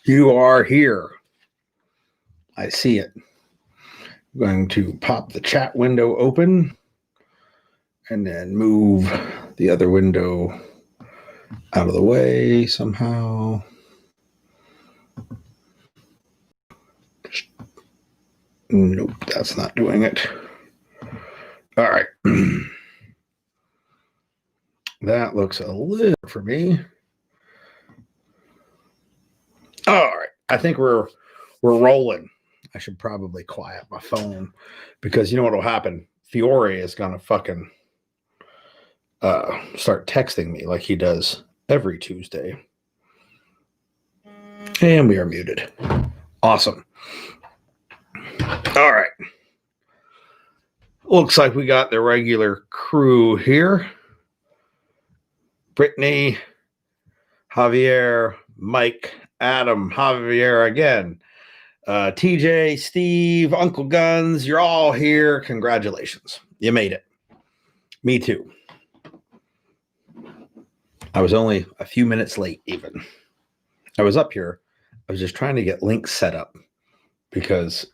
You are here. I see it. I'm going to pop the chat window open and then move the other window out of the way somehow. Nope, that's not doing it. All right. That looks a little for me. All right. I think we're rolling. I should probably quiet my phone because you know what will happen? Fiore is going to fucking start texting me like he does every Tuesday. And we are muted. Awesome. All right. Looks like we got the regular crew here. Brittany, Javier, Mike, Adam, Javier again. TJ, Steve, Uncle Guns, you're all here. Congratulations. You made it. Me too. I was only a few minutes late even. I was up here. I was just trying to get links set up because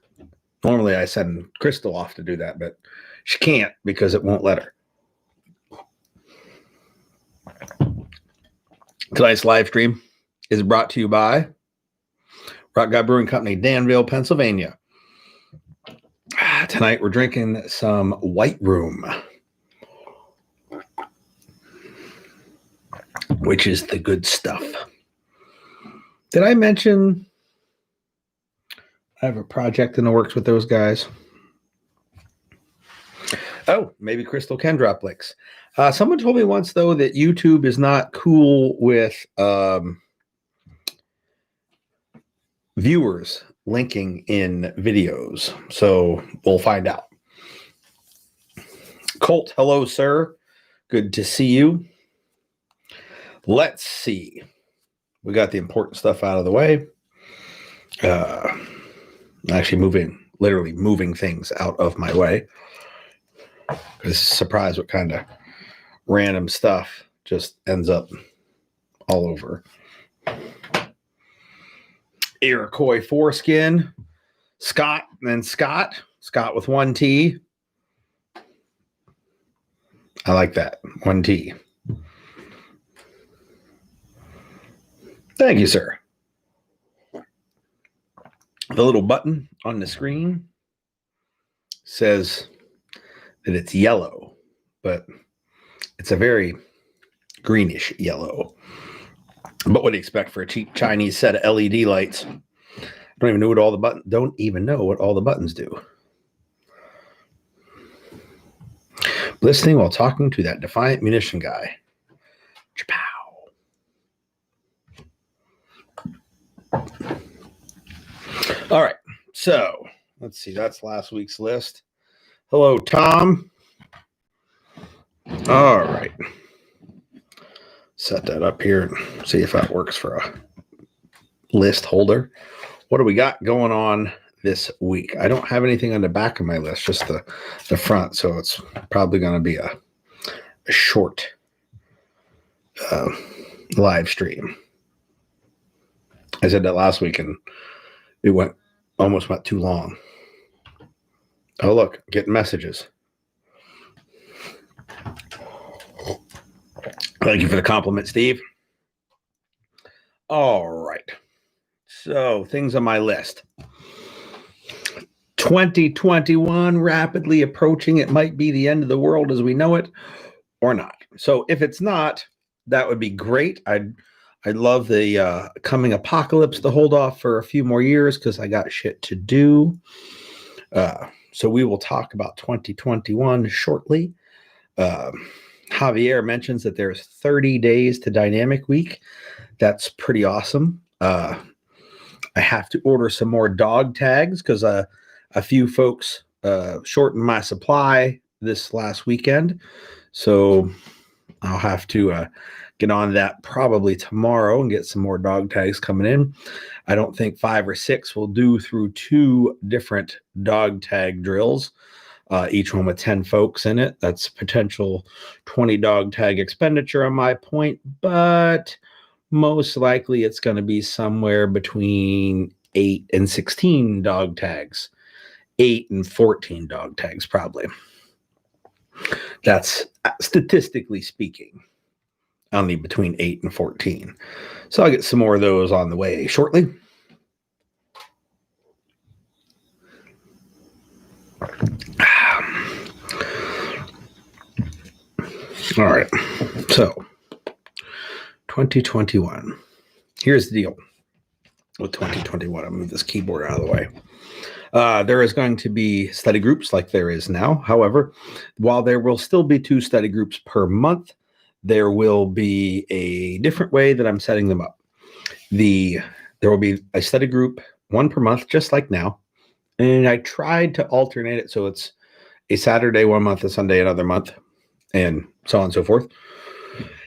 normally I send Crystal off to do that, but she can't because it won't let her. Tonight's live stream is brought to you by Rock Guy Brewing Company, Danville, Pennsylvania. Tonight we're drinking some White Room, which is the good stuff. Did I mention I have a project in the works with those guys? Oh, maybe Crystal can drop links. Someone told me once, though, that YouTube is not cool with viewers linking in videos. So we'll find out. Colt, hello, sir. Good to see you. Let's see. We got the important stuff out of the way. Actually literally moving things out of my way. Because surprised what kind of random stuff just ends up all over. Iroquois foreskin, Scott, and then Scott with one T. I like that. One T. Thank you, sir. The little button on the screen says that it's yellow, but it's a very greenish yellow. But what do you expect for a cheap Chinese set of LED lights? Don't even know what all the buttons do. Listening while talking to that Defiant Munition guy. Chapow. All right, so let's see. That's last week's list. Hello, Tom. All right. Set that up here and see if that works for a list holder. What do we got going on this week? I don't have anything on the back of my list, just the front. So it's probably going to be a short live stream. I said that last week and it almost went too long. Oh, look, getting messages. Thank you for the compliment, Steve. All right. So, things on my list. 2021 rapidly approaching. It might be the end of the world as we know it or not. So, if it's not, that would be great. I'd love the coming apocalypse to hold off for a few more years because I got shit to do. So we will talk about 2021 shortly. Javier mentions that there's 30 days to Dynamic Week. That's pretty awesome. I have to order some more dog tags because a few folks shortened my supply this last weekend. So I'll have to get on that probably tomorrow and get some more dog tags coming in. I don't think 5 or 6 will do through 2 different dog tag drills, each one with 10 folks in it. That's potential 20 dog tag expenditure on my point, but most likely it's going to be somewhere between 8 and 16 dog tags. 8 and 14 dog tags, probably. That's statistically speaking, only between 8 and 14. So I'll get some more of those on the way shortly. All right. So 2021. Here's the deal with 2021. I'll move this keyboard out of the way. There is going to be study groups like there is now. However, while there will still be 2 study groups per month, there will be a different way that I'm setting them up. There will be a study group, 1 per month, just like now. And I tried to alternate it so it's a Saturday 1 month, a Sunday another month, and so on and so forth.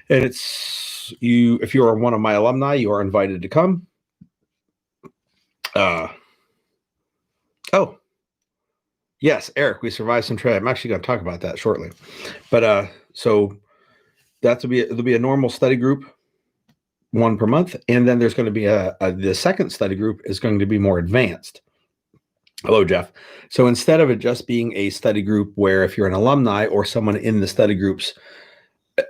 And it's you, if you are one of my alumni, you are invited to come. Oh, yes, Eric, we survived some trade. I'm actually going to talk about that shortly. But so that'll be a normal study group, 1 per month, and then there's going to be the second study group is going to be more advanced. Hello, Jeff. So instead of it just being a study group where if you're an alumni or someone in the study groups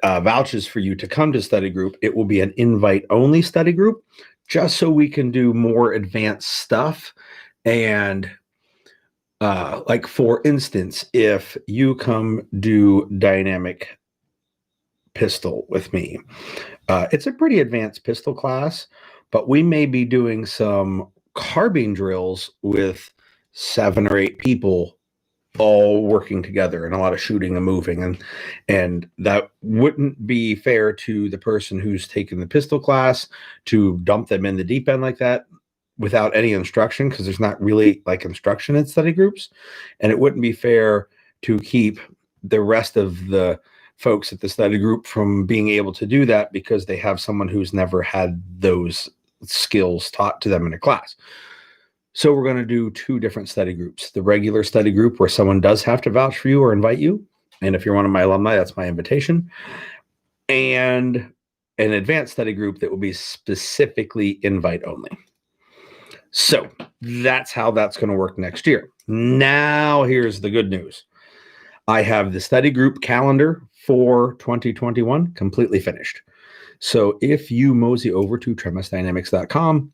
vouches for you to come to study group, it will be an invite-only study group, just so we can do more advanced stuff. And like, for instance, if you come do dynamic pistol with me, it's a pretty advanced pistol class, but we may be doing some carbine drills with 7 or 8 people all working together and a lot of shooting and moving, and that wouldn't be fair to the person who's taken the pistol class to dump them in the deep end like that without any instruction, because there's not really like instruction in study groups, and it wouldn't be fair to keep the rest of the folks at the study group from being able to do that because they have someone who's never had those skills taught to them in a class. So we're going to do 2 different study groups. The regular study group where someone does have to vouch for you or invite you. And if you're one of my alumni, that's my invitation. And an advanced study group that will be specifically invite only. So that's how that's going to work next year. Now, here's the good news. I have the study group calendar for 2021 completely finished. So if you mosey over to tremisdynamics.com,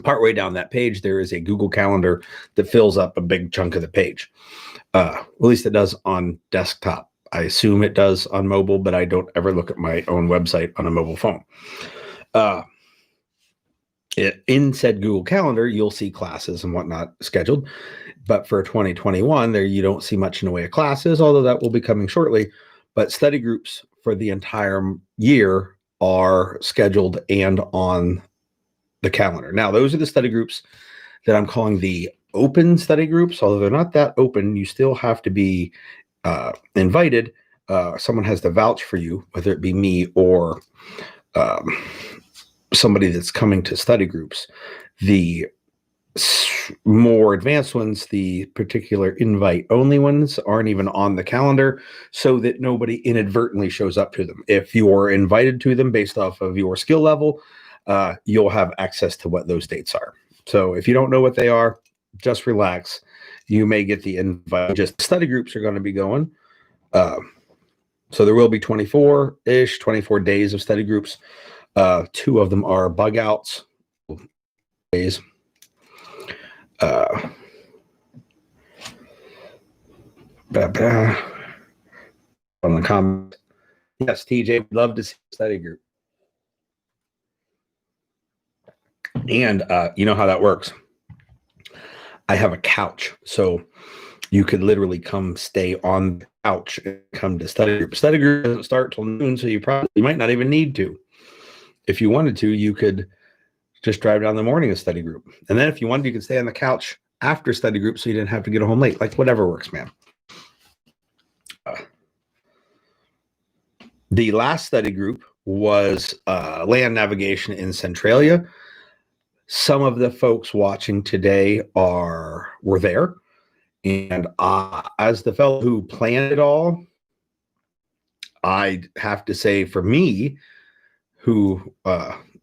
partway down that page, there is a Google Calendar that fills up a big chunk of the page. At least it does on desktop. I assume it does on mobile, but I don't ever look at my own website on a mobile phone. In said Google Calendar, you'll see classes and whatnot scheduled. But for 2021, there you don't see much in the way of classes, although that will be coming shortly. But study groups for the entire year are scheduled and on the calendar. Now, those are the study groups that I'm calling the open study groups. Although they're not that open, you still have to be invited. Someone has to vouch for you, whether it be me or somebody that's coming to study groups. The more advanced ones, the particular invite-only ones, aren't even on the calendar so that nobody inadvertently shows up to them. If you're invited to them based off of your skill level, you'll have access to what those dates are. So if you don't know what they are, just relax. You may get the invite. Just study groups are going to be going. So there will be 24 days of study groups. 2 of them are bug outs days. On the comment. Yes, TJ, we'd love to see a study group. And you know how that works. I have a couch, so you could literally come stay on the couch and come to study group. Study group doesn't start till noon, so you might not even need to. If you wanted to, you could just drive down the morning of study group. And then if you wanted, you could stay on the couch after study group so you didn't have to get home late. Like, whatever works, man. The last study group was land navigation in Centralia. Some of the folks watching today were there. And as the fellow who planned it all, I have to say, for me, who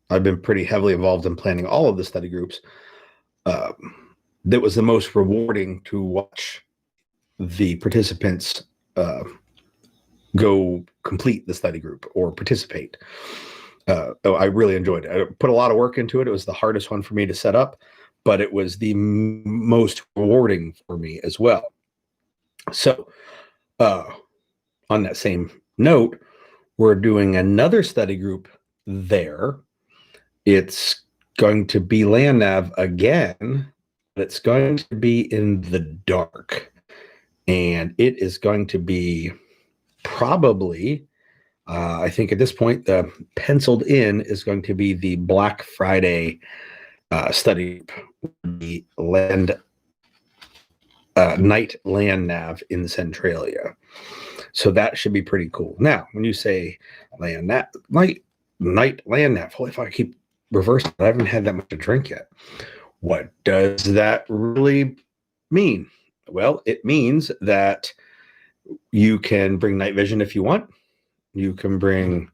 I've been pretty heavily involved in planning all of the study groups. That was the most rewarding to watch the participants go complete the study group or participate. I really enjoyed it. I put a lot of work into it. It was the hardest one for me to set up, but it was the most rewarding for me as well. So on that same note, we're doing another study group there. It's going to be land nav again, but it's going to be in the dark. And it is going to be probably, I think at this point, the penciled in is going to be the Black Friday study, the night land nav in Centralia. So that should be pretty cool. Now, when you say night land nav, holy fuck, I keep reversing. I haven't had that much to drink yet. What does that really mean? Well, it means that you can bring night vision if you want. You can bring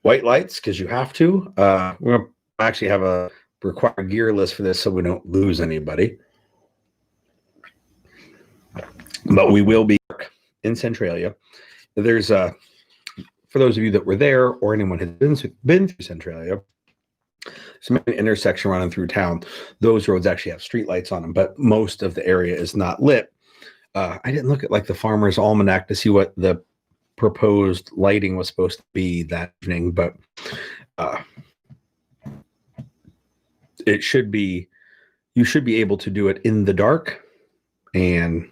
white lights because you have to. We're going to actually have a required gear list for this so we don't lose anybody. But we will be in Centralia. There's for those of you that were there or anyone who's been through Centralia, some intersection running through town. Those roads actually have street lights on them, but most of the area is not lit. I didn't look at like the Farmer's Almanac to see what the proposed lighting was supposed to be that evening, but it should be, you should be able to do it in the dark and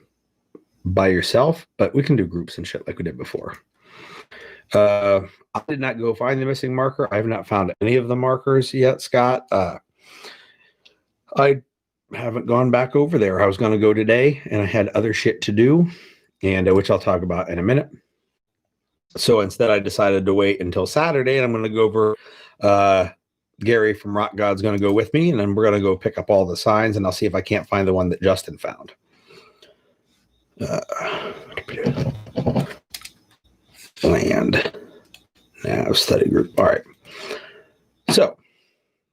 by yourself, but we can do groups and shit like we did before. I did not go find the missing marker. I have not found any of the markers yet, Scott. I haven't gone back over there. I was going to go today and I had other shit to do, and which I'll talk about in a minute. So instead I decided to wait until Saturday, and I'm going to go over, Gary from Rock God's going to go with me, and then we're going to go pick up all the signs, and I'll see if I can't find the one that Justin found. Land nav study group. All right. So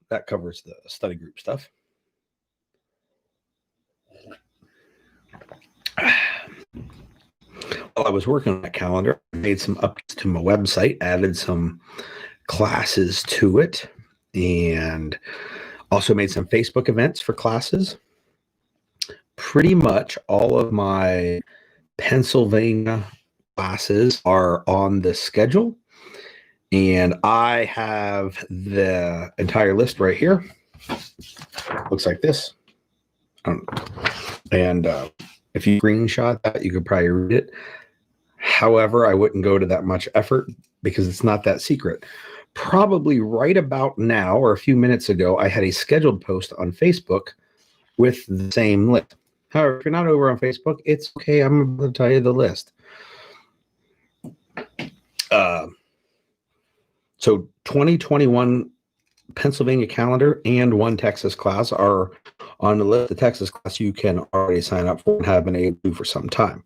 that covers the study group stuff. While I was working on that calendar, I made some updates to my website, added some classes to it, and also made some Facebook events for classes. Pretty much all of my Pennsylvania classes are on the schedule, and I have the entire list right here. Looks like this. And if you screenshot that, you could probably read it. However, I wouldn't go to that much effort because it's not that secret. Probably right about now or a few minutes ago, I had a scheduled post on Facebook with the same list. However, if you're not over on Facebook, it's okay. I'm going to tell you the list. So 2021 Pennsylvania calendar and one Texas class are on the list. The Texas class you can already sign up for and have been able to for some time.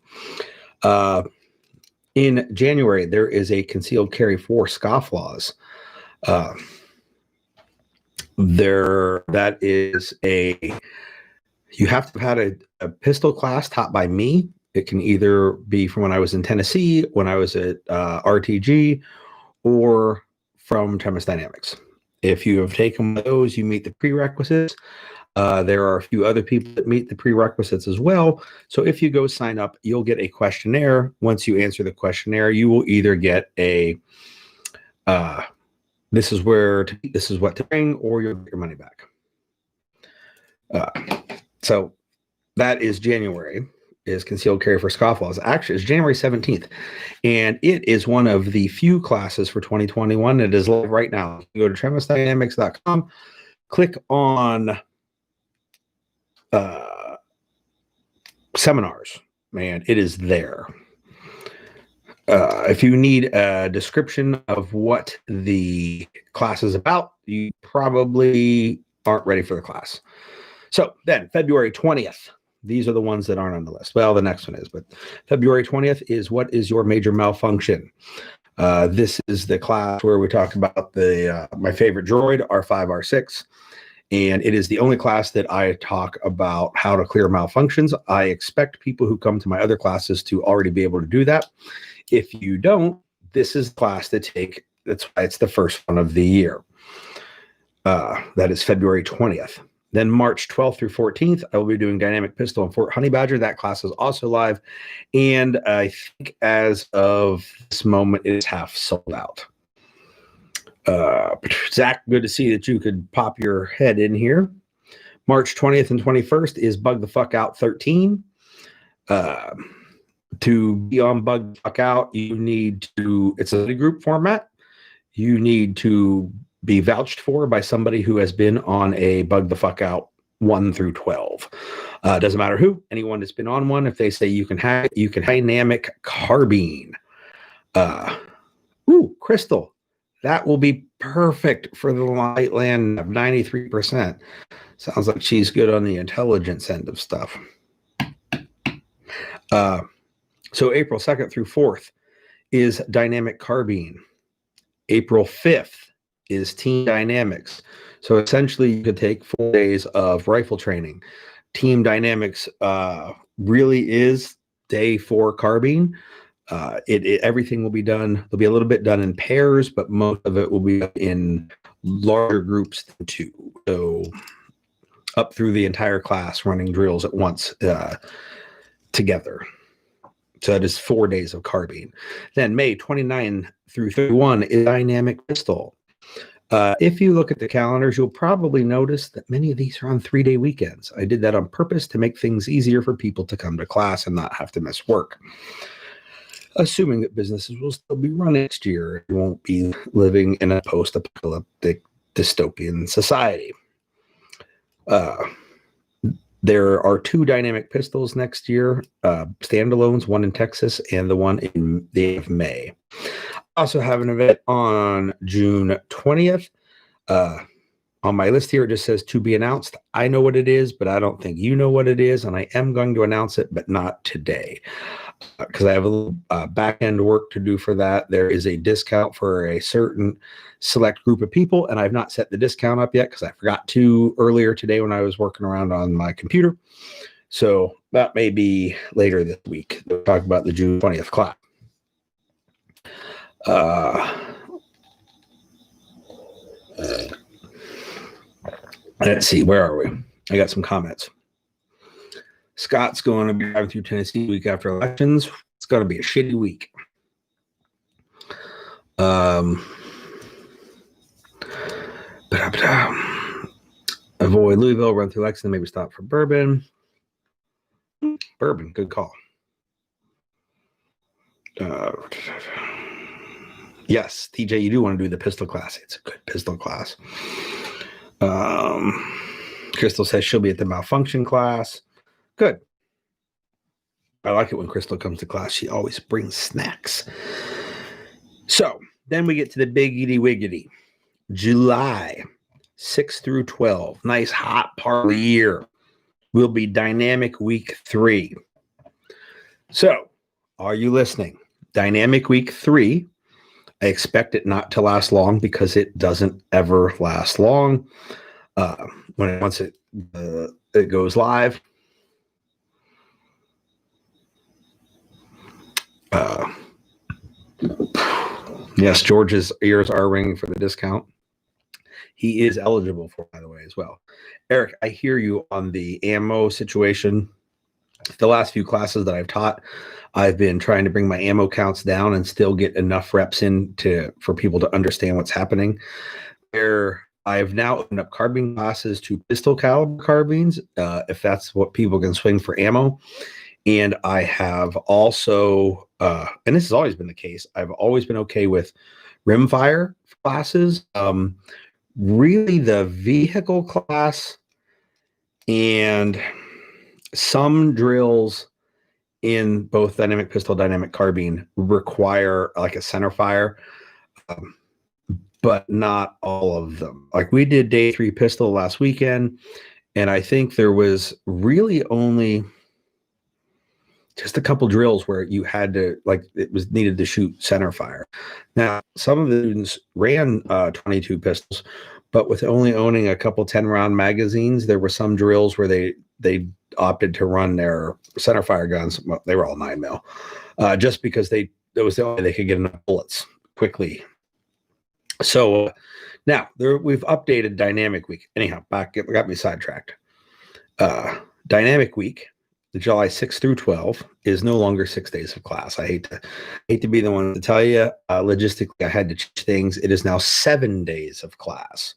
In January, there is a concealed carry for scofflaws. That is you have to have had a pistol class taught by me. It can either be from when I was in Tennessee, when I was at RTG, or from Tremis Dynamics. If you have taken those, you meet the prerequisites. There are a few other people that meet the prerequisites as well. So if you go sign up, you'll get a questionnaire. Once you answer the questionnaire, you will either get a this is what to bring, or you'll get your money back. So that is January, is concealed carry for scofflaws. Actually, it's January 17th, and it is one of the few classes for 2021. It is live right now. You go to tremisdynamics.com, click on seminars, man, it is there. If you need a description of what the class is about, you probably aren't ready for the class. So then February 20th, these are the ones that aren't on the list. Well, the next one is, but February 20th is what is your major malfunction? This is the class where we talk about the my favorite droid, R5, R6. And it is the only class that I talk about how to clear malfunctions. I expect people who come to my other classes to already be able to do that. If you don't, this is the class to take. That's why it's the first one of the year. That is February 20th. Then March 12th through 14th, I will be doing Dynamic Pistol and Fort Honey Badger. That class is also live. And I think as of this moment, it is half sold out. Zach, good to see that you could pop your head in here. March 20th and 21st is Bug the Fuck Out 13. To be on Bug the Fuck Out, you need to, it's a group format. You need to be vouched for by somebody who has been on a Bug the Fuck Out 1 through 12. Doesn't matter who, anyone that's been on one. If they say you can have it, you can Dynamic Carbine. Crystal. That will be perfect for the light land of 93%. Sounds like she's good on the intelligence end of stuff. So April 2nd through 4th is Dynamic Carbine. April 5th is Team Dynamics. So essentially you could take 4 days of rifle training. Team Dynamics really is day 4 carbine. Everything will be done. There'll be a little bit done in pairs, but most of it will be in larger groups than 2. So up through the entire class running drills at once together. So that is 4 days of carbine. Then May 29 through 31 is Dynamic Pistol. If you look at the calendars, you'll probably notice that many of these are on 3-day weekends. I did that on purpose to make things easier for people to come to class and not have to miss work. Assuming that businesses will still be run next year, you won't be living in a post-apocalyptic dystopian society. There are 2 Dynamic Pistols next year, standalones, one in Texas and the one in the end of May. I also have an event on June 20th. On my list here, it just says to be announced. I know what it is, but I don't think you know what it is, and I am going to announce it, but not today. Because I have a little back-end work to do for that. There is a discount for a certain select group of people, and I've not set the discount up yet because I forgot to earlier today when I was working around on my computer. So that may be later this week. We'll talk about the June 20th class. Let's see, where are we? I got some comments. Scott's going to be driving through Tennessee the week after elections. It's going to be a shitty week. Avoid Louisville, run through Lexington, maybe stop for Bourbon. Bourbon, good call. Yes, TJ, you do want to do the pistol class. It's a good pistol class. Crystal says she'll be at the malfunction class. Good. I like it when Crystal comes to class. She always brings snacks. So then we get to the biggity wiggity. July 6 through 12. Nice hot part of the year. Will be Dynamic Week 3. So are you listening? Dynamic Week 3. I expect it not to last long because it doesn't ever last long. Once it goes live. Yes, George's ears are ringing for the discount. He is eligible for, by the way, as well. Eric, I hear you on the ammo situation. The last few classes that I've taught, I've been trying to bring my ammo counts down and still get enough reps in for people to understand what's happening. Where I've now opened up carbine classes to pistol caliber carbines, if that's what people can swing for ammo. And I have also, and this has always been the case, I've always been okay with rimfire classes. Really the vehicle class and some drills in both dynamic pistol, dynamic carbine require like a center fire, but not all of them. Like we did day 3 pistol last weekend, and I think there was really only just a couple drills where you had to, like, it was needed to shoot center fire. Now, some of the students ran 22 pistols, but with only owning a couple 10-round magazines, there were some drills where they opted to run their center fire guns. Well, they were all 9mm, just because that was the only way they could get enough bullets quickly. So now we've updated Dynamic Week. Anyhow, got me sidetracked. Dynamic Week, the July 6th through 12th, is no longer 6 days of class. I hate to be the one to tell you. Logistically, I had to change things. It is now 7 days of class.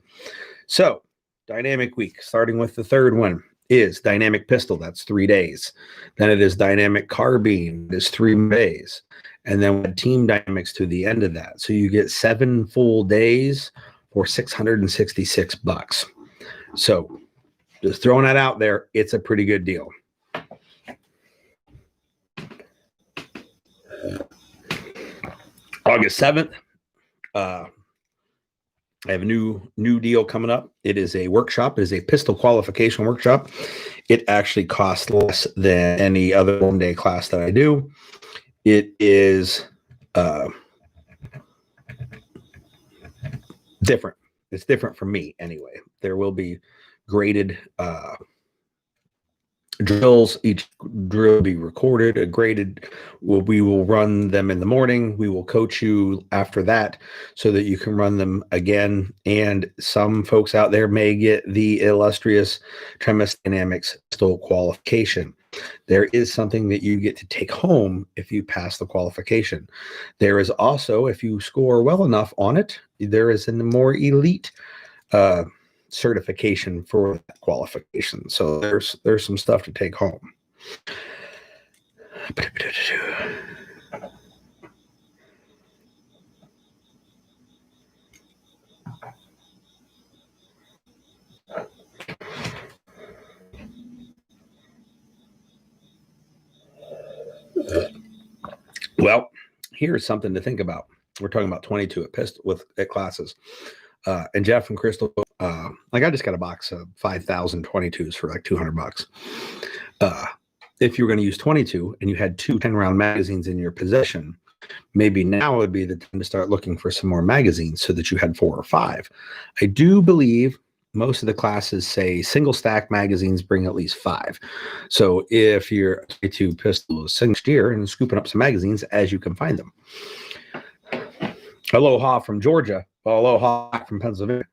So, Dynamic Week, starting with the third one, is Dynamic Pistol. That's 3 days. Then it is Dynamic Carbine. It is 3 days. And then we had Team Dynamics to the end of that. So you get 7 full days for $666. So, just throwing that out there, it's a pretty good deal. August 7th, I have a new deal coming up. It is a workshop. It is a pistol qualification workshop. It actually costs less than any other one-day class that I do. It is different. It's different for me anyway. There will be graded drills. Each drill will be recorded, graded. We will run them in the morning. We will coach you after that so that you can run them again. And some folks out there may get the illustrious Tremis Dynamics Pistol Qualification. There is something that you get to take home if you pass the qualification. There is also, if you score well enough on it, there is a more elite certification for that qualification. So there's some stuff to take home. Well, here's something to think about. We're talking about 22 at classes. And Jeff and Crystal, like I just got a box of 5,000 22s for like $200. If you were going to use 22 and you had 2 10-round magazines in your possession, maybe now would be the time to start looking for some more magazines so that you had 4 or 5. I do believe most of the classes say single stack magazines bring at least 5. So if your 22 pistol is next year and scooping up some magazines as you can find them. Aloha from Georgia. Aloha from Pennsylvania.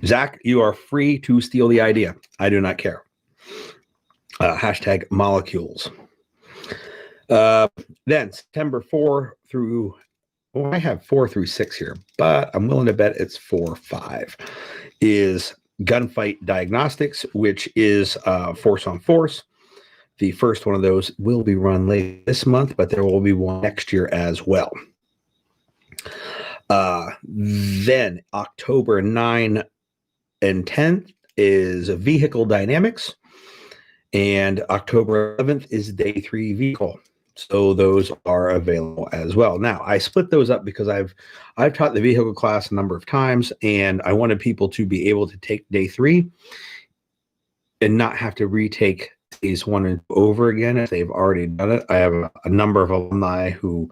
Zach, you are free to steal the idea. I do not care. Hashtag molecules. Then September 4 through, I have 4 through 6 here, but I'm willing to bet it's 4 or 5, is Gunfight Diagnostics, which is force on force. The first one of those will be run late this month, but there will be one next year as well. Then October 9 and 10th is Vehicle Dynamics, and October 11th is Day 3 Vehicle. So those are available as well. Now, I split those up because I've taught the vehicle class a number of times, and I wanted people to be able to take Day 3 and not have to retake Days 1 and 2 over again if they've already done it. I have a number of alumni who,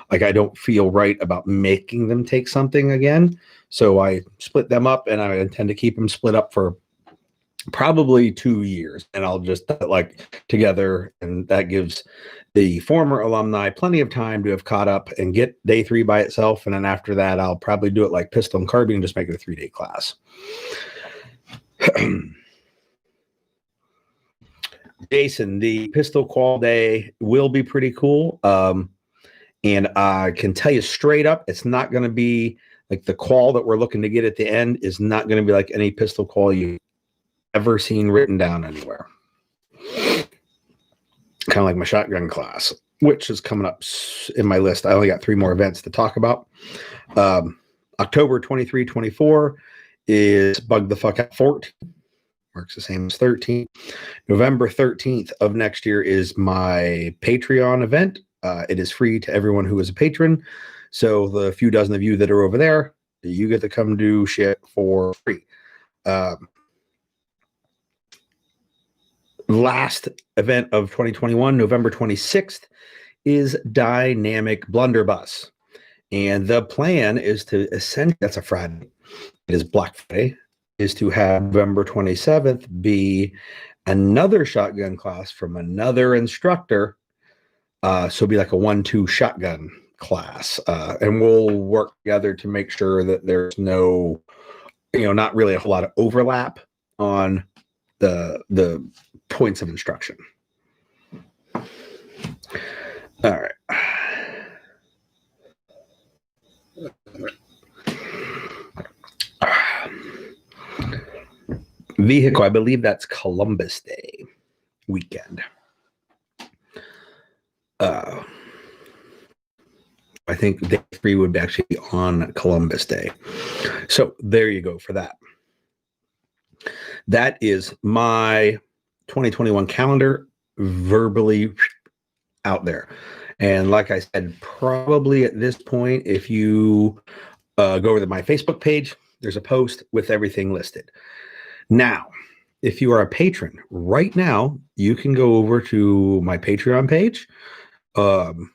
like, I don't feel right about making them take something again. So I split them up, and I intend to keep them split up for probably 2 years, and I'll just like together, and that gives the former alumni plenty of time to have caught up and get Day 3 by itself. And then after that, I'll probably do it like pistol and carbine and just make it a 3-day class. Jason, the pistol qual day will be pretty cool. And I can tell you straight up, it's not going to be like the qual that we're looking to get at the end is not going to be like any pistol qual you've ever seen written down anywhere. Kind of like my shotgun class, which is coming up in my list. I only got 3 more events to talk about. October 23, 24 is Bug the Fuck Out 14. Works the same as 13. November 13th of next year is my Patreon event. It is free to everyone who is a patron. So the few dozen of you that are over there, you get to come do shit for free. last event of 2021, November 26th, is Dynamic Blunderbuss. And the plan is to essentially, that's a Friday, it is Black Friday, is to have November 27th be another shotgun class from another instructor. So it'll be like a 1-2 shotgun class. And we'll work together to make sure that there's no, not really a whole lot of overlap on the points of instruction. All right. Vehicle, I believe that's Columbus Day weekend. I think day 3 would actually be on Columbus Day. So there you go for that. That is my 2021 calendar verbally out there. And like I said, probably at this point, if you go over to my Facebook page, there's a post with everything listed. Now, if you are a patron right now, you can go over to my Patreon page, and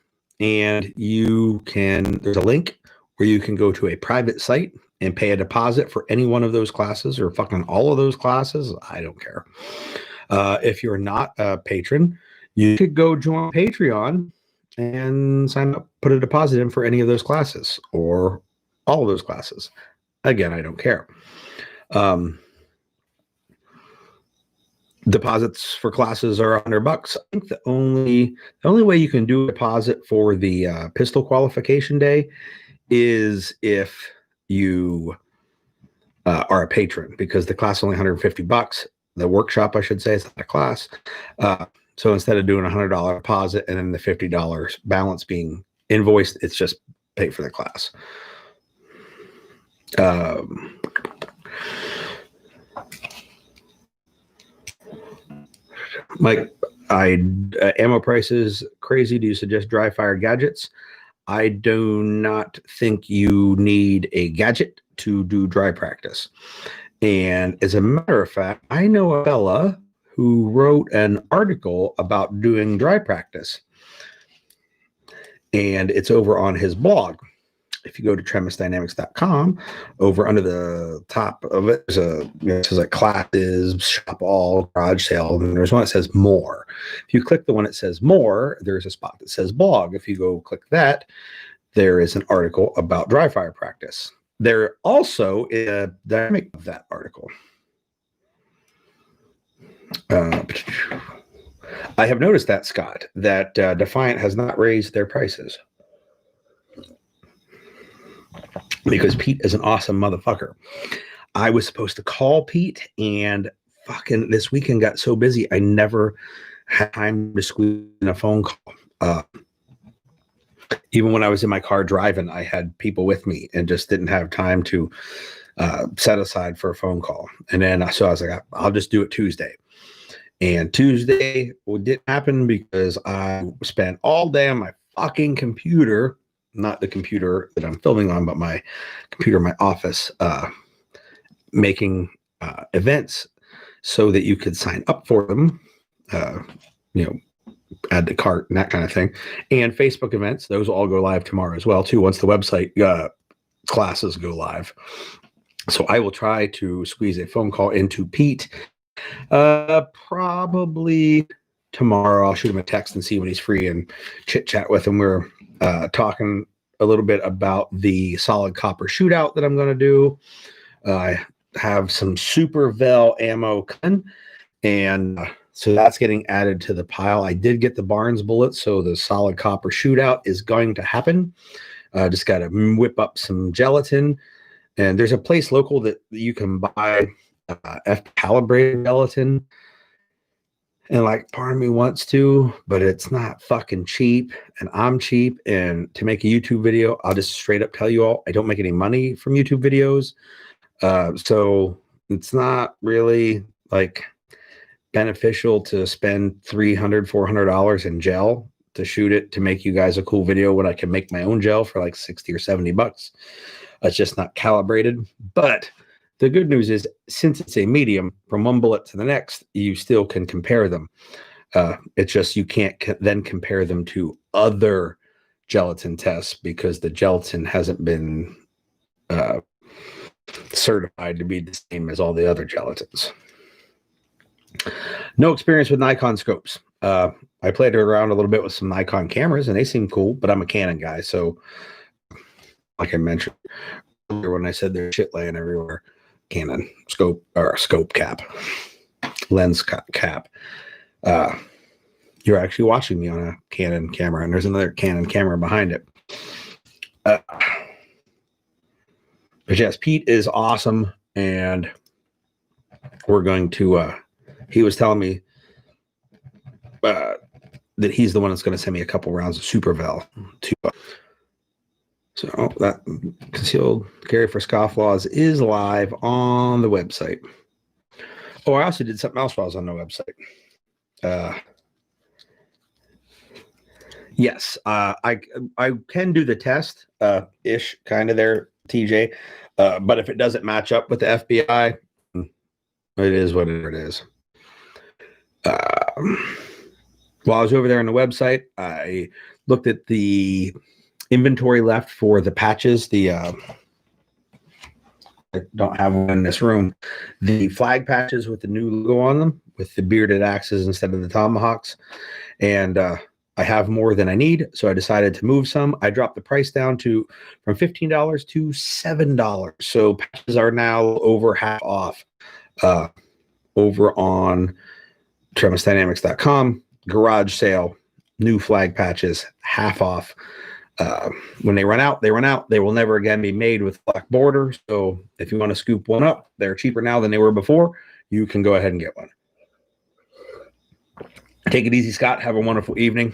there's a link where you can go to a private site and pay a deposit for any one of those classes or fucking all of those classes. I don't care. If you're not a patron, you could go join Patreon and sign up, put a deposit in for any of those classes or all of those classes. Again, I don't care. Deposits for classes are $100. I think the only way you can do a deposit for the pistol qualification day is if you are a patron, because the class is only $150. The workshop, I should say, is not a class. So instead of doing a $100 deposit and then the $50 balance being invoiced, it's just pay for the class. Mike, ammo prices crazy. Do you suggest dry fire gadgets? I do not think you need a gadget to do dry practice. And as a matter of fact, I know a fella who wrote an article about doing dry practice, and it's over on his blog. If you go to tremisdynamics.com, over under the top of it, it says like classes, shop all, garage sale, and there's one that says more. If you click the one that says more, there's a spot that says blog. If you go click that, there is an article about dry fire practice. There also is a dynamic of that article. I have noticed that, Scott, that Defiant has not raised their prices. Because Pete is an awesome motherfucker. I was supposed to call Pete, and fucking this weekend got so busy, I never had time to squeeze in a phone call. Even when I was in my car driving, I had people with me and just didn't have time to set aside for a phone call. And then so I was like, I'll just do it Tuesday. And Tuesday didn't happen because I spent all day on my fucking computer. Not the computer that I'm filming on, but my computer in my office, making events so that you could sign up for them, add to cart and that kind of thing. And Facebook events, those will all go live tomorrow as well, too, once the website classes go live. So I will try to squeeze a phone call into Pete probably tomorrow. I'll shoot him a text and see when he's free and chit chat with him. We're talking a little bit about the solid copper shootout that I'm going to do. I have some Super Vel ammo coming, and so that's getting added to the pile. I did get the Barnes bullets, so the solid copper shootout is going to happen. Just got to whip up some gelatin, and there's a place local that you can buy F-calibrated gelatin. And like part of me wants to, but it's not fucking cheap, and I'm cheap. And to make a YouTube video, I'll just straight up tell you all, I don't make any money from YouTube videos. So it's not really like beneficial to spend $300, $400 in gel to shoot it to make you guys a cool video when I can make my own gel for like $60 or $70. It's just not calibrated. But the good news is, since it's a medium, from one bullet to the next, you still can compare them. It's just you can't then compare them to other gelatin tests because the gelatin hasn't been certified to be the same as all the other gelatins. No experience with Nikon scopes. I played around a little bit with some Nikon cameras, and they seem cool, but I'm a Canon guy, so like I mentioned earlier when I said there's shit laying everywhere, Canon scope or scope cap, lens cap. You're actually watching me on a Canon camera, and there's another Canon camera behind it. But yes, Pete is awesome, and we're going to. He was telling me that he's the one that's going to send me a couple rounds of Supervel to. So that concealed carry for scofflaws is live on the website. Oh, I also did something else while I was on the website. Yes, I can do the test ish kind of there, TJ. But if it doesn't match up with the FBI, it is what it is. While I was over there on the website, I looked at the inventory left for the patches. I don't have one in this room. The flag patches with the new logo on them, with the bearded axes instead of the tomahawks. And I have more than I need, so I decided to move some. I dropped the price down from $15 to $7. So patches are now over half off over on TremisDynamics.com. Garage sale, new flag patches, half off. When they run out, they run out. They will never again be made with black border. So if you want to scoop one up, they're cheaper now than they were before. You can go ahead and get one. Take it easy, Scott. Have a wonderful evening.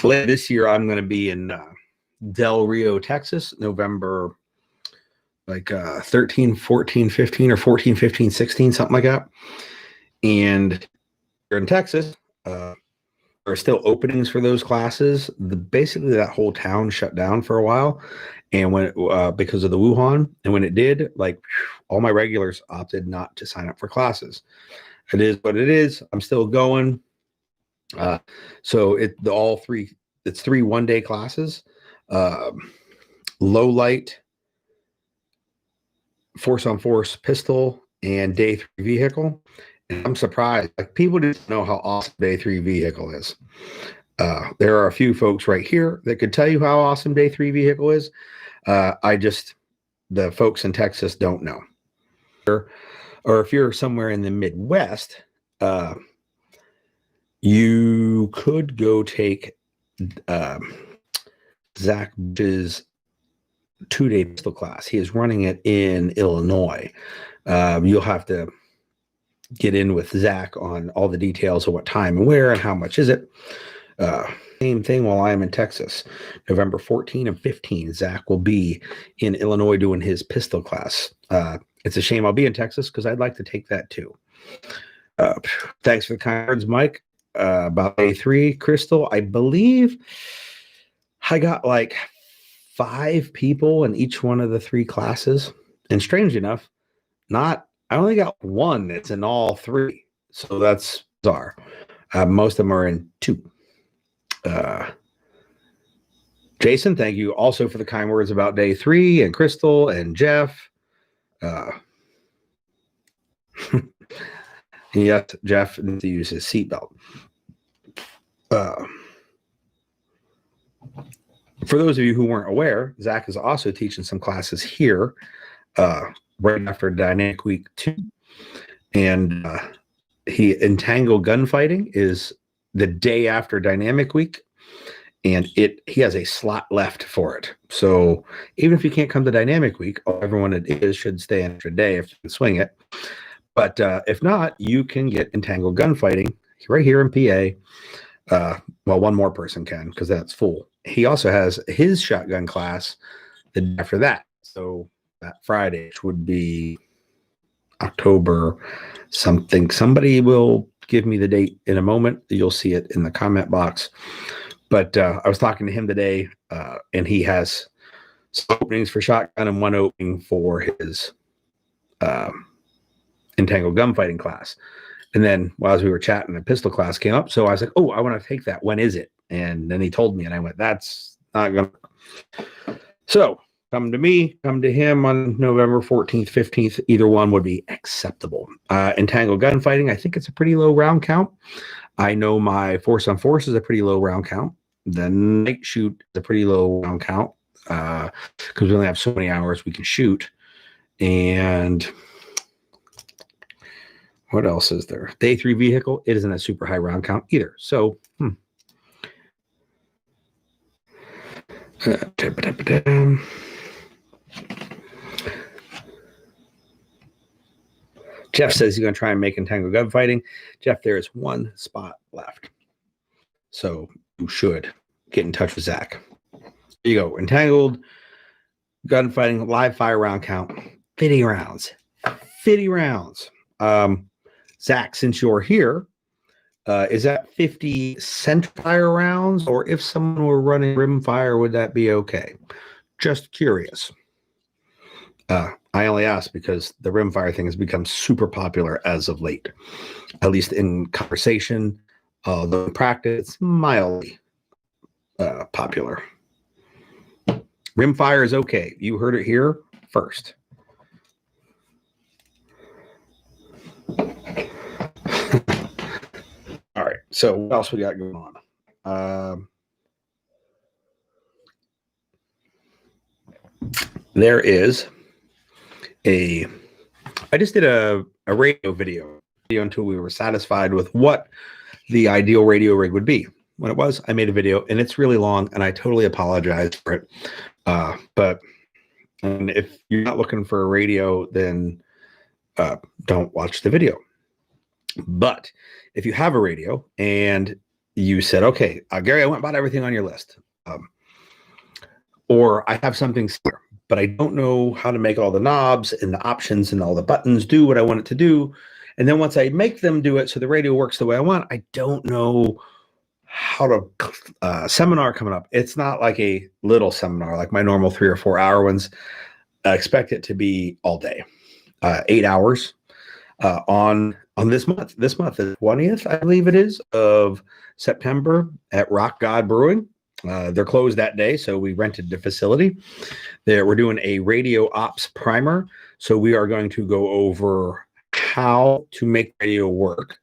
Later this year, I'm going to be in Del Rio, Texas, November 13, 14, 15, or 14, 15, 16, something like that. And here in Texas, there are still openings for those classes. Basically, that whole town shut down for a while, and when because of the Wuhan, and when it did, all my regulars opted not to sign up for classes. It is what it is. I'm still going. So it's 3 one-day classes, low light, force on force pistol, and day 3 vehicle. And I'm surprised. People didn't know how awesome day 3 vehicle is. There are a few folks right here that could tell you how awesome day 3 vehicle is. The folks in Texas don't know. Or if you're somewhere in the Midwest, you could go take Zach Bush's 2-day pistol class. He is running it in Illinois. You'll have to get in with Zach on all the details of what time and where and how much is it. Same thing while I am in Texas. November 14 and 15, Zach will be in Illinois doing his pistol class. It's a shame I'll be in Texas because I'd like to take that too. Thanks for the kind words, Mike. About day 3, Crystal, I believe I got 5 people in each one of the 3 classes. And strange enough, I only got 1 that's in all 3. So that's bizarre. Most of them are in 2. Jason, thank you also for the kind words about day 3, and Crystal and Jeff. Yes, Jeff needs to use his seatbelt. For those of you who weren't aware, Zach is also teaching some classes here right after Dynamic Week 2. And Entangled Gunfighting is the day after Dynamic Week. And he has a slot left for it. So even if you can't come to Dynamic Week, everyone it is should stay an extra day if you can swing it. But if not, you can get Entangled Gunfighting right here in PA. Well, one more person can because that's full. He also has his shotgun class the day after that. So that Friday, which would be October something. Somebody will give me the date in a moment. You'll see it in the comment box. But I was talking to him today, and he has some openings for shotgun and one opening for his entangled gunfighting class. And then as we were chatting, a pistol class came up. So I was like, oh, I want to take that. When is it? And then he told me, and I went, that's not going to. So come to me, come to him on November 14th, 15th. Either one would be acceptable. Entangled gunfighting, I think it's a pretty low round count. I know my force on force is a pretty low round count. The night shoot is a pretty low round count because we only have so many hours we can shoot. And what else is there? Day 3 vehicle, it isn't a super high round count either. So, Jeff says he's going to try and make entangled gunfighting. Jeff, there is one spot left. So you should get in touch with Zach. There you go. Entangled gunfighting, live fire round count, 50 rounds. 50 rounds. Zach, since you're here, is that 50 centerfire rounds? Or if someone were running rimfire, would that be okay? Just curious. I only ask because the rimfire thing has become super popular as of late, at least in conversation. Though in practice, mildly popular. Rimfire is okay. You heard it here first. All right. So what else we got going on? There is I just did a radio video until we were satisfied with what the ideal radio rig would be. When it was, I made a video, and it's really long, and I totally apologize for it. But if you're not looking for a radio, then don't watch the video. But if you have a radio and you said, okay, Gary, I went and bought everything on your list. Or I have something similar, but I don't know how to make all the knobs and the options and all the buttons do what I want it to do. And then once I make them do it so the radio works the way I want, I don't know how to seminar coming up. It's not like a little seminar, like my normal 3 or 4 hour ones. I expect it to be all day, 8 hours on this month. This month, the 20th, I believe it is, of September at Rock God Brewing. They're closed that day, so we rented the facility. We're doing a radio ops primer. So we are going to go over how to make radio work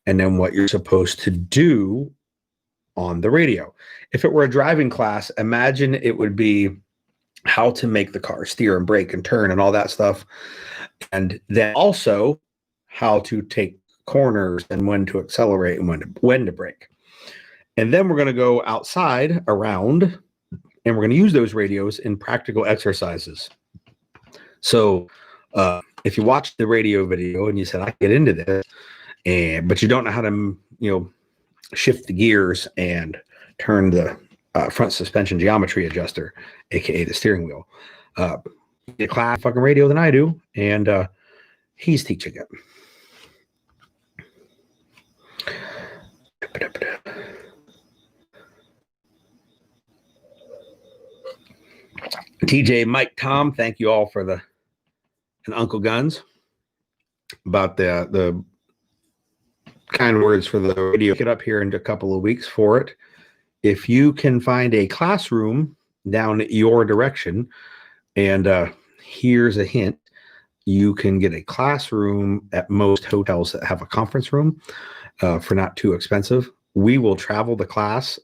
and then what you're supposed to do on the radio. If it were a driving class, imagine it would be how to make the car steer and brake and turn and all that stuff. And then also how to take corners and when to accelerate and when to brake. And then we're going to go outside around and we're going to use those radios in practical exercises. So if you watch the radio video and you said, I get into this, but you don't know how to, shift the gears and turn the front suspension geometry adjuster, aka the steering wheel, a class fucking radio than I do, and he's teaching it. TJ, Mike, Tom, thank you all for and Uncle Guns about the kind words for the radio. Get up here in a couple of weeks for it. If you can find a classroom down your direction, and here's a hint, you can get a classroom at most hotels that have a conference room for not too expensive. We will travel the class.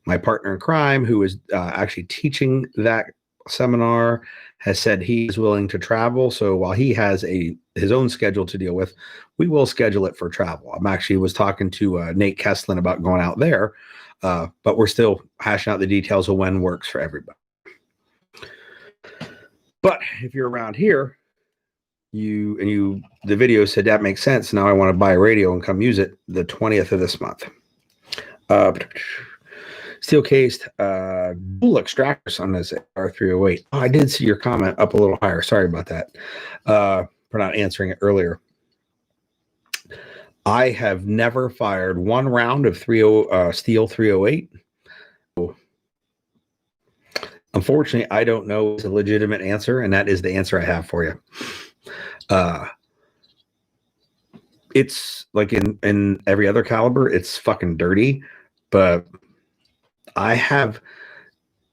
My partner in crime, who is actually teaching that seminar, has said he's willing to travel. So while he has his own schedule to deal with, we will schedule it for travel. I'm actually was talking to Nate Kesslin about going out there, but we're still hashing out the details of when works for everybody. But if you're around here, the video said that makes sense. Now I want to buy a radio and come use it the 20th of this month. Steel cased dual extractors on this R308. Oh, I did see your comment up a little higher. Sorry about that. For not answering it earlier. I have never fired one round of steel 308 Unfortunately, I don't know it's a legitimate answer, and that is the answer I have for you. It's like in every other caliber, it's fucking dirty, but I have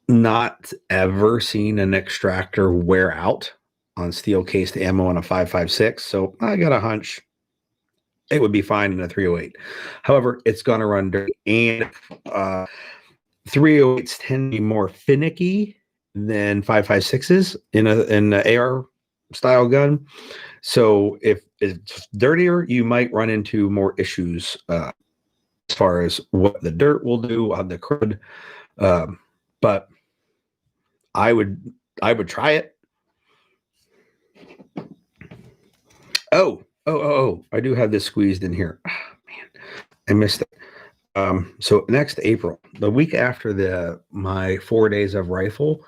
not ever seen an extractor wear out on steel cased ammo on a 5.56. So I got a hunch it would be fine in a 308. However, it's going to run dirty, and 308s tend to be more finicky than 5.56s in an AR style gun. So if it's dirtier, you might run into more issues as far as what the dirt will do on the crud. But I would try it. Oh, I do have this squeezed in here. Oh, man, I missed it. So next April, the week after my 4 days of rifle,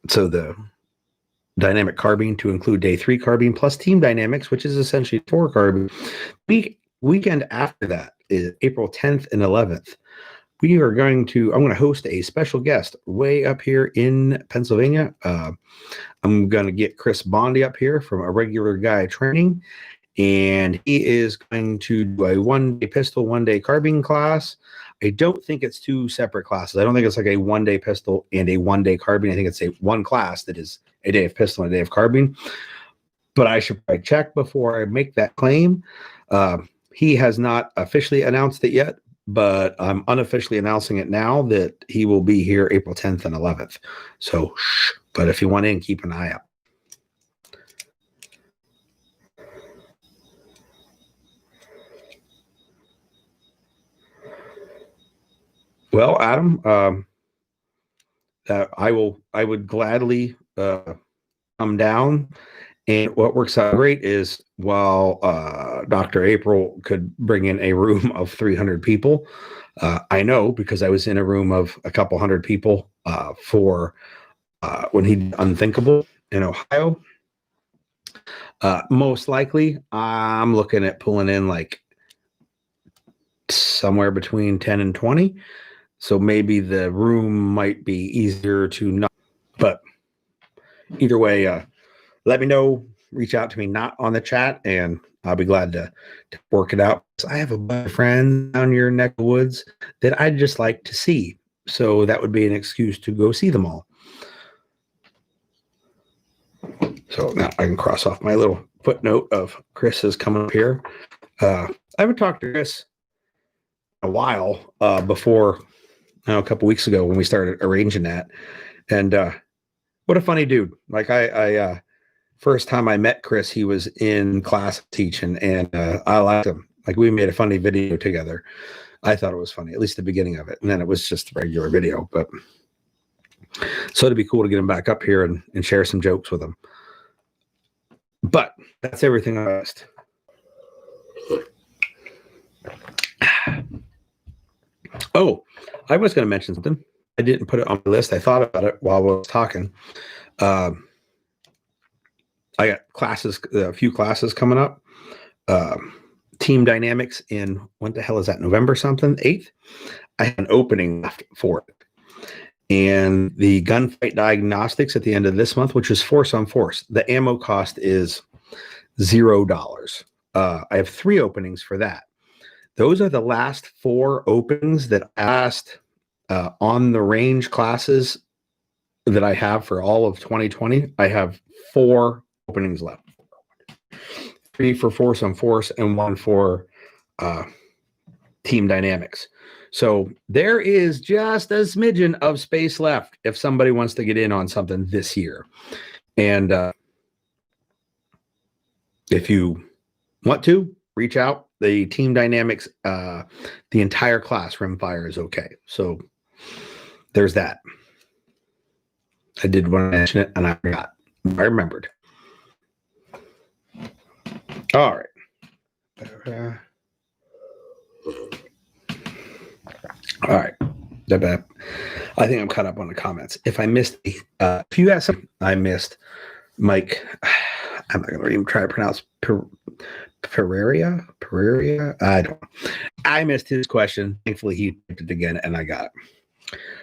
so the dynamic carbine to include day 3 carbine plus team dynamics, which is essentially 4 carbine. Weekend after that is April 10th and 11th. I'm going to host a special guest way up here in Pennsylvania. I'm going to get Chris Bondi up here from A Regular Guy Training, and he is going to do a 1-day pistol, 1-day carbine class. I don't think it's 2 separate classes. I don't think it's like a 1-day pistol and a 1-day carbine. I think it's a one class that is a day of pistol and a day of carbine. But I should probably check before I make that claim. He has not officially announced it yet, but I'm unofficially announcing it now that he will be here April 10th and 11th. So, but if you want in, keep an eye out. Well, Adam, I would gladly come down. And what works out great is while Dr. April could bring in a room of 300 people, I know because I was in a room of a couple hundred people for when he did Unthinkable in Ohio. Most likely, I'm looking at pulling in like somewhere between 10 and 20. So maybe the room might be easier to not. But either way, let me know, reach out to me, not on the chat, and I'll be glad to work it out. I have a bunch of friends down your neck of the woods that I'd just like to see. So that would be an excuse to go see them all. So now I can cross off my little footnote of Chris is coming up here. I haven't talked to Chris in a while before, a couple weeks ago when we started arranging that. And what a funny dude. Like I first time I met Chris, he was in class teaching, and I liked him. Like we made a funny video together. I thought it was funny, at least the beginning of it. And then it was just a regular video. But so it'd be cool to get him back up here and share some jokes with him. But that's everything I asked. Oh, I was going to mention something. I didn't put it on my list. I thought about it while I was talking. I got classes, a few classes coming up. Team Dynamics in, what the hell is that, November something, 8th? I have an opening left for it. And the gunfight diagnostics at the end of this month, which is force on force. The ammo cost is $0. I have 3 openings for that. Those are the last 4 openings that I asked on the range classes that I have for all of 2020. I have 4 openings left. 3 for force on force and 1 for team dynamics. So there is just a smidgen of space left if somebody wants to get in on something this year. And if you want to, reach out. The team dynamics, the entire class rimfire is okay. So there's that. I did want to mention it, and I forgot. I remembered. All right. All right. I think I'm caught up on the comments. If I missed, if you asked, I missed Mike. I'm not going to even try to pronounce Pereira. I don't know. I missed his question. Thankfully, he typed it again, and I got it.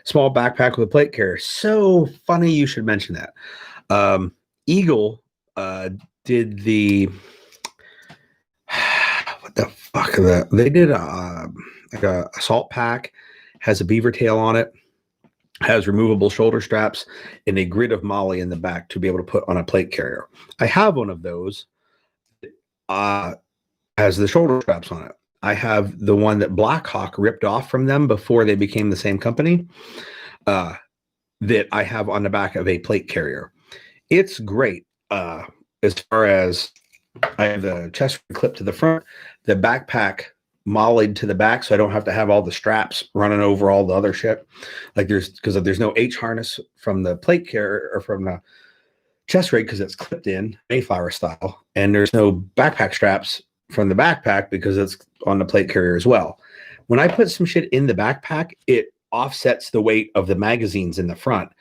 Small backpack with a plate carrier. So funny you should mention that. Eagle did the what the fuck is that? They did like a assault pack, has a beaver tail on it, has removable shoulder straps, and a grid of Molly in the back to be able to put on a plate carrier. I have one of those. Has the shoulder straps on it. I have the one that Blackhawk ripped off from them before they became the same company. That I have on the back of a plate carrier. It's great. As far as I have the chest clip to the front, the backpack mollied to the back, so I don't have to have all the straps running over all the other shit. Like because there's no H harness from the plate carrier or from the chest rig because it's clipped in Mayflower style, and there's no backpack straps from the backpack because it's on the plate carrier as well. When I put some shit in the backpack, it offsets the weight of the magazines in the front,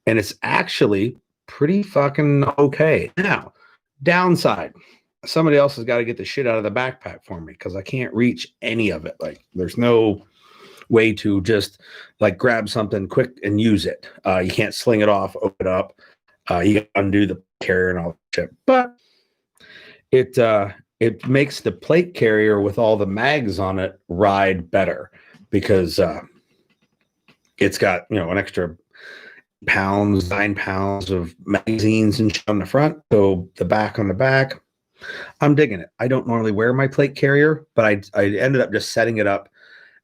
and it's actually pretty fucking okay. Now, downside, somebody else has got to get the shit out of the backpack for me because I can't reach any of it. Like, there's no way to just like grab something quick and use it. You can't sling it off, open it up. You can undo the carrier and all that shit. But it makes the plate carrier with all the mags on it ride better because it's got, an extra 9 pounds of magazines and shit on the front. So the back on the back, I'm digging it. I don't normally wear my plate carrier, but I ended up just setting it up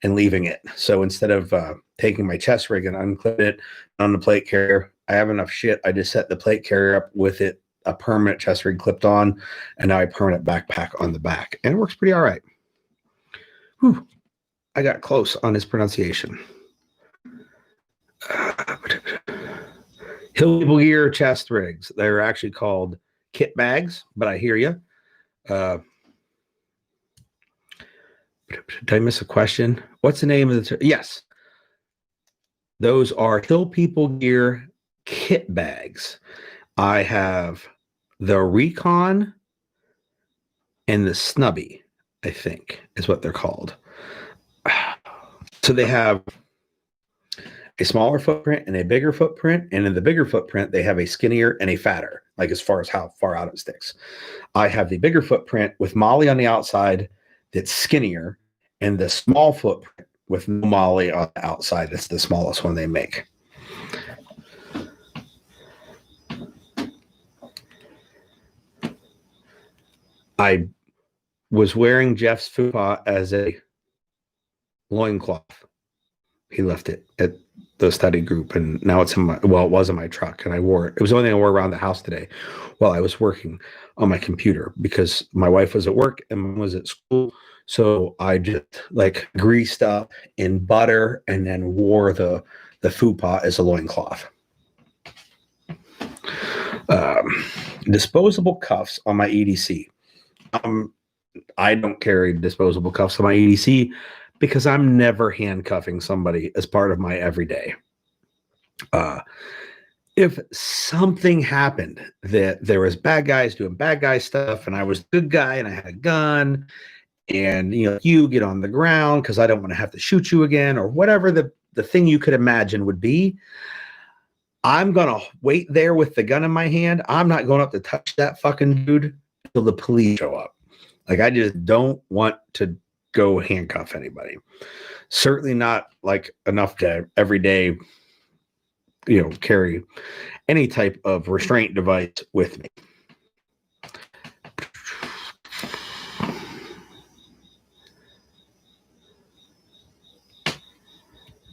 and leaving it. So instead of taking my chest rig and unclip it on the plate carrier, I have enough shit. I just set the plate carrier up with it, a permanent chest rig clipped on, and now I permanent backpack on the back. And it works pretty all right. Whew. I got close on his pronunciation. Hill Gear chest rigs. They're actually called kit bags, but I hear you. Did I miss a question? What's the name of the... Yes. Those are Hill People Gear kit bags. I have the Recon and the Snubby, I think is what they're called. So they have a smaller footprint and a bigger footprint. And in the bigger footprint, they have a skinnier and a fatter, like as far as how far out it sticks. I have the bigger footprint with Molly on the outside that's skinnier, and the small footprint with no Molly on the outside. That's the smallest one they make. I was wearing Jeff's fupa as a loincloth. He left it at the study group, and now it's in it was in my truck, and I wore it. It was the only thing I wore around the house today while I was working on my computer because my wife was at work and mom was at school. So I just like greased up in butter and then wore the fupa as a loincloth. Disposable cuffs on my EDC. I don't carry disposable cuffs on my EDC because I'm never handcuffing somebody as part of my everyday. If something happened that there was bad guys doing bad guy stuff and I was a good guy and I had a gun and you get on the ground because I don't want to have to shoot you again or whatever the thing you could imagine would be, I'm going to wait there with the gun in my hand. I'm not going up to touch that fucking dude until the police show up. Like, I just don't want to go handcuff anybody. Certainly not like enough to every day, carry any type of restraint device with me.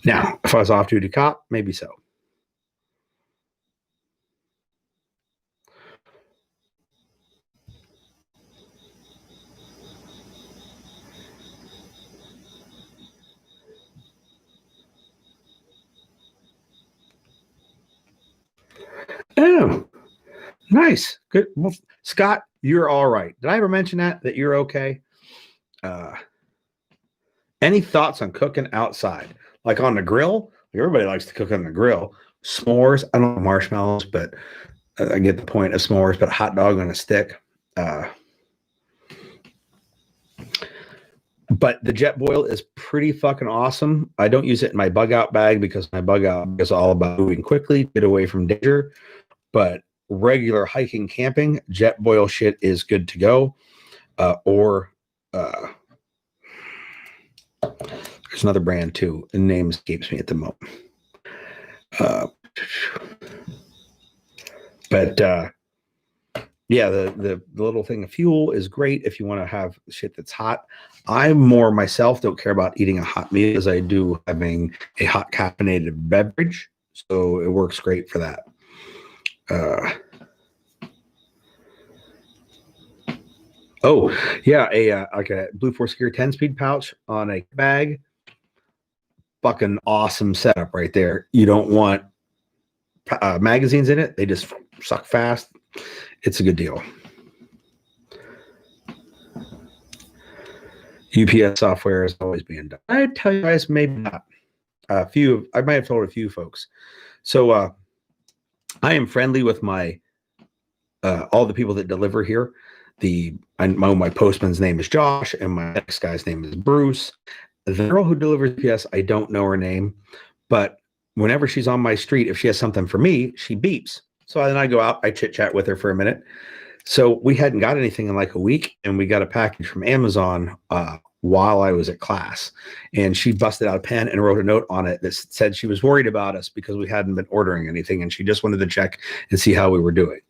Now, if I was off-duty cop, maybe so. Oh, nice. Good. Well, Scott, you're all right. Did I ever mention that you're okay? Any thoughts on cooking outside? Like on the grill? Everybody likes to cook on the grill. S'mores. I don't know marshmallows, but I get the point of s'mores, but a hot dog on a stick. But the jet boil is pretty fucking awesome. I don't use it in my bug out bag because my bug out is all about moving quickly, get away from danger. But regular hiking, camping, jet boil shit is good to go. There's another brand too. The name escapes me at the moment. Yeah, the little thing of fuel is great if you want to have shit that's hot. I more myself don't care about eating a hot meal as I do having a hot caffeinated beverage. So it works great for that. Like a Blue Force Gear 10-speed pouch on a bag. Fucking awesome setup right there. You don't want magazines in it. They just suck fast. It's a good deal. UPS software is always being done. I tell you guys, maybe not. I might have told a few folks. So I am friendly with my all the people that deliver here. My postman's name is Josh, and my next guy's name is Bruce. The girl who delivers UPS, I don't know her name, but whenever she's on my street, if she has something for me, she beeps. So then I go out, I chit chat with her for a minute. So we hadn't got anything in like a week, and we got a package from Amazon while I was at class. And she busted out a pen and wrote a note on it that said she was worried about us because we hadn't been ordering anything, and she just wanted to check and see how we were doing.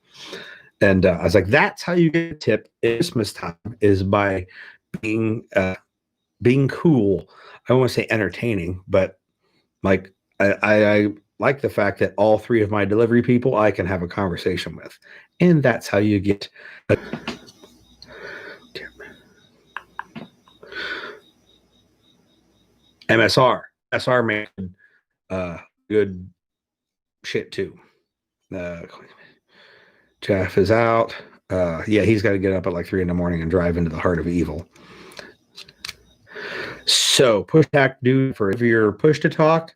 And I was like, that's how you get a tip at Christmas time, is by being cool. I don't want to say entertaining, but like I like the fact that all three of my delivery people I can have a conversation with. And that's how you get MSR. SR made good shit too. Jeff is out. He's got to get up at like 3 a.m. and drive into the heart of evil. So push tack dude for your push to talk.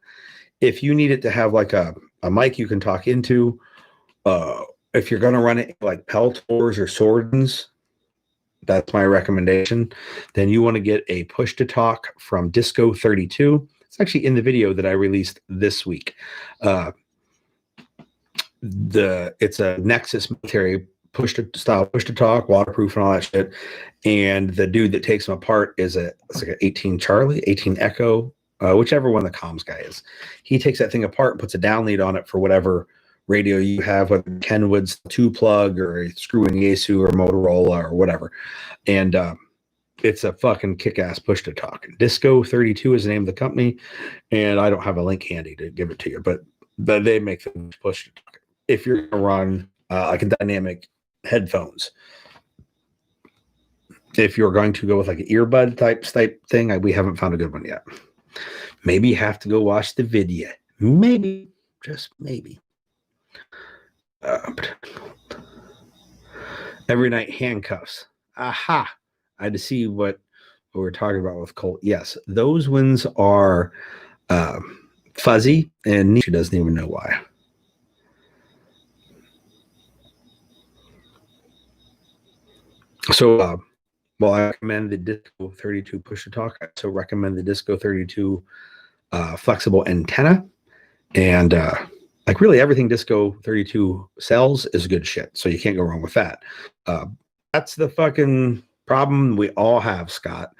If you need it to have like a mic you can talk into, if you're going to run it like Peltors or Swordens, that's my recommendation. Then you want to get a push to talk from Disco 32. It's actually in the video that I released this week. It's a Nexus military push to talk, waterproof and all that shit. And the dude that takes them apart it's like an 18 Charlie, 18 Echo, whichever one the comms guy is. He takes that thing apart and puts a down lead on it for whatever radio you have, whether Kenwood's 2-plug or a screw-in Yaesu or Motorola or whatever. And it's a fucking kick-ass push to talk. Disco 32 is the name of the company, and I don't have a link handy to give it to you, but they make the push to talk. If you're going to run like a dynamic headphones, if you're going to go with like an earbud type thing, we haven't found a good one yet. Maybe you have to go watch the video. Maybe, just maybe. Every night handcuffs. Aha! I had to see what we're talking about with Colt. Yes, those ones are fuzzy, and she doesn't even know why. So, I recommend the Disco 32 push to talk. I also recommend the Disco 32 flexible antenna. And like really everything Disco 32 sells is good shit. So you can't go wrong with that. That's the fucking problem we all have, Scott.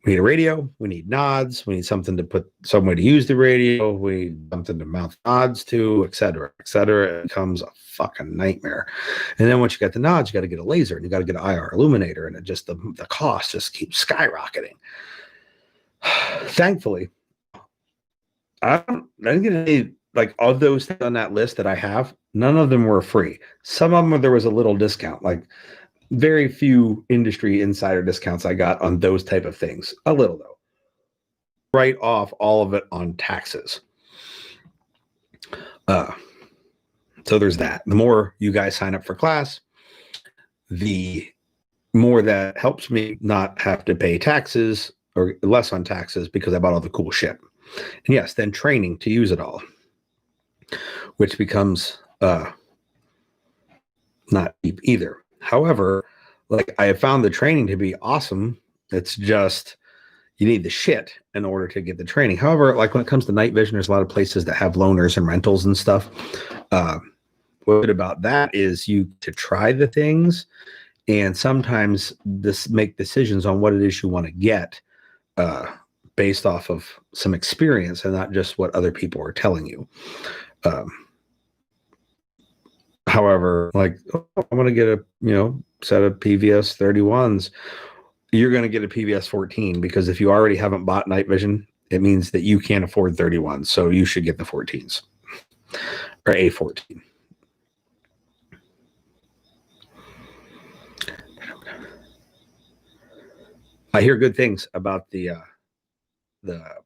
We need a radio. We need nods. We need something to put somewhere to use the radio. We need something to mount nods to, et cetera, et cetera. It becomes a fucking nightmare. And then once you got the nods, you got to get a laser and you got to get an IR illuminator, and it just the cost just keeps skyrocketing. Thankfully, I didn't get any, like, of those things on that list that I have, none of them were free. Some of them there was a little discount, like very few industry insider discounts I got on those type of things. A little though. Write off all of it on taxes. So there's that. The more you guys sign up for class, the more that helps me not have to pay taxes, or less on taxes, because I bought all the cool shit. And yes, then training to use it all, which becomes not cheap either. However, like I have found the training to be awesome. It's just you need the shit in order to get the training. However, like when it comes to night vision, there's a lot of places that have loaners and rentals and stuff. What's good about that is you to try the things and sometimes this make decisions on what it is you want to get based off of some experience and not just what other people are telling you. However, like, oh, I'm going to get a, set of PVS 31s. You're going to get a PVS 14 because if you already haven't bought night vision, it means that you can't afford 31s. So you should get the 14s or a 14. I hear good things about the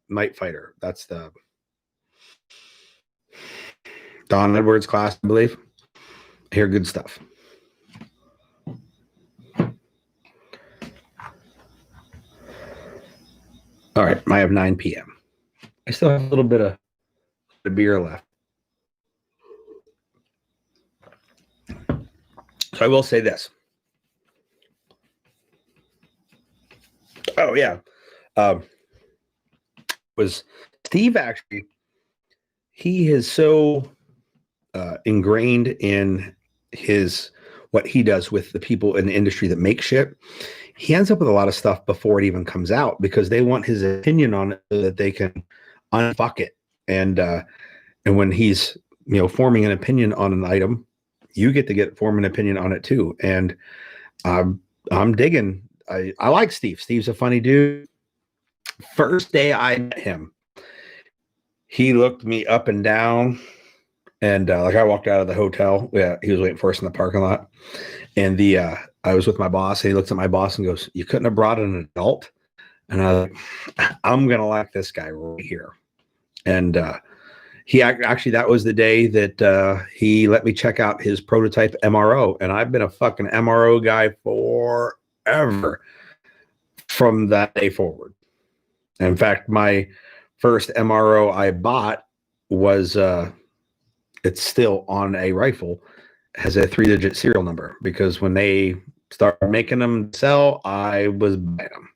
Night Fighter. That's the Don Edwards class, I believe. I hear good stuff. All right, I have 9 p.m. I still have a little bit of beer left. So I will say this. Oh, yeah. Was Steve actually, he is so ingrained in what he does with the people in the industry that make shit. He ends up with a lot of stuff before it even comes out because they want his opinion on it so that they can unfuck it. And when he's, forming an opinion on an item, you get to form an opinion on it too. And I'm digging. I like Steve. Steve's a funny dude. First day I met him, he looked me up and down. And like I walked out of the hotel. Yeah, he was waiting for us in the parking lot. And I was with my boss. And he looks at my boss and goes, "You couldn't have brought an adult?" And I was like, "I'm gonna like this guy right here." And he actually, that was the day that he let me check out his prototype MRO. And I've been a fucking MRO guy forever from that day forward. In fact, my first MRO I bought was it's still on a rifle, has a 3-digit serial number because when they started making them sell, I was buying them.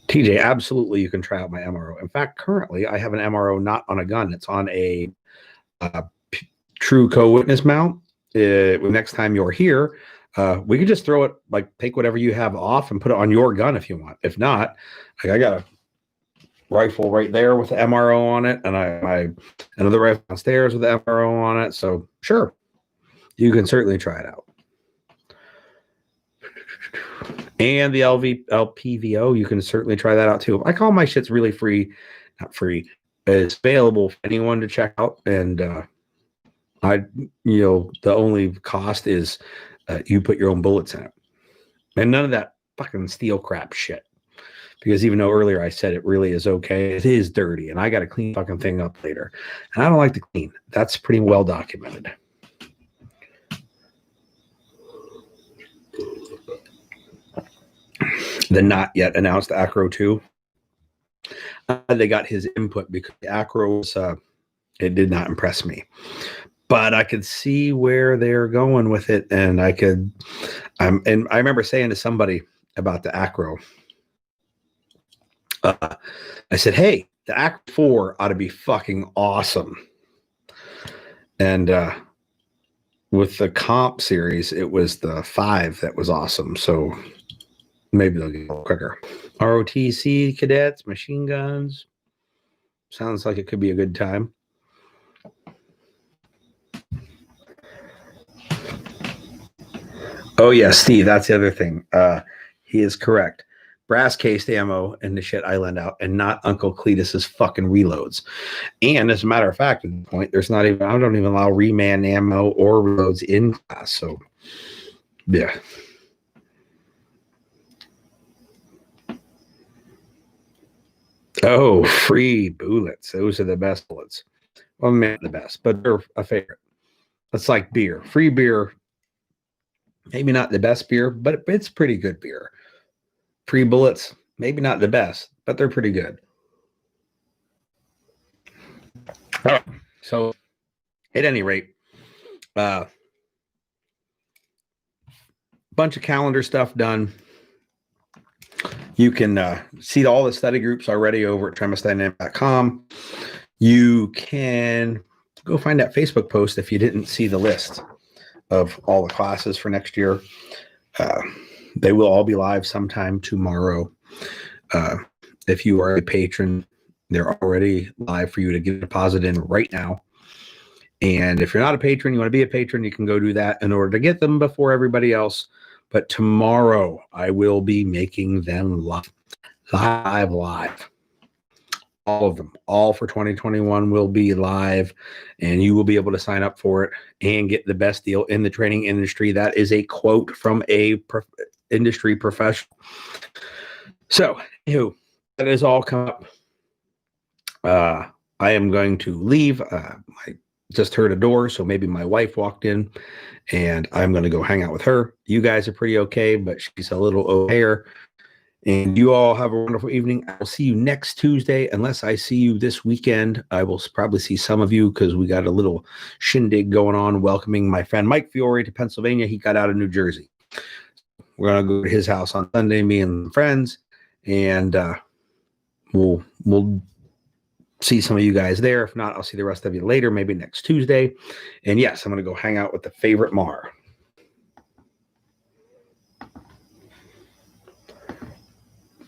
TJ, absolutely, you can try out my MRO. In fact, currently I have an MRO not on a gun; it's on a true co-witness mount. Next time you're here, we could just throw it, like take whatever you have off and put it on your gun if you want. If not, like I got a rifle right there with the MRO on it, and I another rifle downstairs with the MRO on it. So sure, you can certainly try it out. And the LPVO, you can certainly try that out too. I call my shits really free, not free. It's available for anyone to check out, and the only cost is you put your own bullets in it, and none of that fucking steel crap shit. Because even though earlier I said it really is okay, it is dirty, and I got to clean fucking thing up later, and I don't like to clean. That's pretty well documented. The not yet announced Acro 2. They got his input because the Acro was, it did not impress me. But I could see where they're going with it, and and I remember saying to somebody about the Acro, I said, "Hey, the Acro 4 ought to be fucking awesome." And with the comp series, it was the 5 that was awesome. So maybe they'll get a little quicker. ROTC cadets, machine guns. Sounds like it could be a good time. Oh, yeah, Steve, that's the other thing. He is correct. Brass cased ammo and the shit I lend out, and not Uncle Cletus's fucking reloads. And as a matter of fact, at the point, I don't even allow reman ammo or reloads in class. So, yeah. Oh, free bullets. Those are the best bullets. Well, maybe the best, but they're a favorite. It's like beer. Free beer. Maybe not the best beer, but it's pretty good beer. Free bullets. Maybe not the best, but they're pretty good. So At any rate, bunch of calendar stuff done. You can see all the study groups already over at tremisdynamic.com. You can go find that Facebook post if you didn't see the list of all the classes for next year. They will all be live sometime tomorrow. If you are a patron, they're already live for you to get a deposit in right now. And if you're not a patron, you want to be a patron, you can go do that in order to get them before everybody else. But tomorrow, I will be making them live. All of them, all for 2021 will be live, and you will be able to sign up for it and get the best deal in the training industry. That is a quote from a industry professional. So, that is all come up. I am going to leave. I just heard a door, so maybe my wife walked in, and I'm going to go hang out with her. You guys are pretty okay, but she's a little O'Hare. And you all have a wonderful evening. I'll see you next Tuesday. Unless I see you this weekend, I will probably see some of you because we got a little shindig going on welcoming my friend Mike Fiore to Pennsylvania. He got out of New Jersey. We're going to go to his house on Sunday, me and friends, and we'll see some of you guys there. If not, I'll see the rest of you later, maybe next Tuesday. And yes, I'm going to go hang out with the favorite Mar.